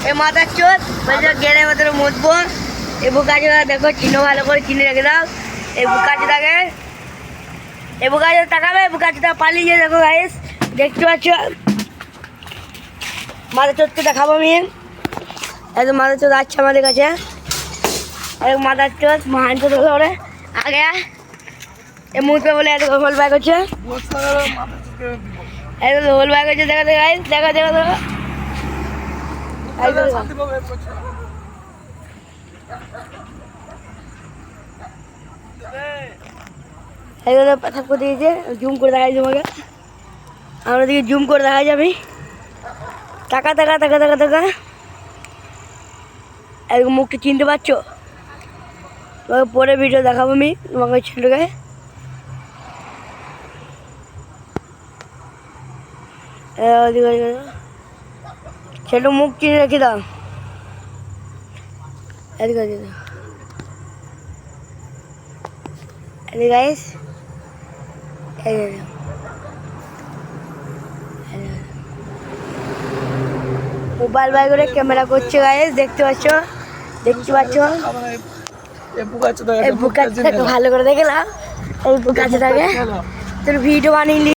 এই মাথার চোট বলছে গেলে আমাদের মুতবো। এই বুকাচোদা দেখো চিহ্ন ভালো করে চিনে রেখে দাও। এই বুকাচোদাকে এই বুকাচোদা তাকাবে, বুকাচোদা পালিয়ে দেখো গাইস, দেখতে পাচ্ছ মাথার চোটকে দেখাবো আমি। একদম মাথার চোট আসছে আমাদের কাছে, একদম মাথার চোট মহান চোট ধরে আগে এই মুহূর্তে বলে এত হোল ব্যাগ হচ্ছে, একদম হোল ব্যাগ হচ্ছে। দেখা দেখো গাইস, দেখো দেখো দেখো দিয়েছে। জুম করে দেখাই তোমাকে, আমরা দিকে জুম করে দেখা যাবে। টাকা টাকা টাকা টাকা টাকা একদম মুখটা চিনতে পারছো? তোমাকে পরে ভিডিও দেখাবো আমি তোমাকে ছেলেটাকে। ছেলেটা মুখ চিনে রেখে দাও। গাইস মোবাইল বাই করে ক্যামেরা করছে গাইস, দেখতে পাচ্ছ দেখতে পাচ্ছ। এই বুকাচোদাকে ভালো করে দেখে নাও, এই বুকাচোদাকে তোর ভিডিও বানিয়ে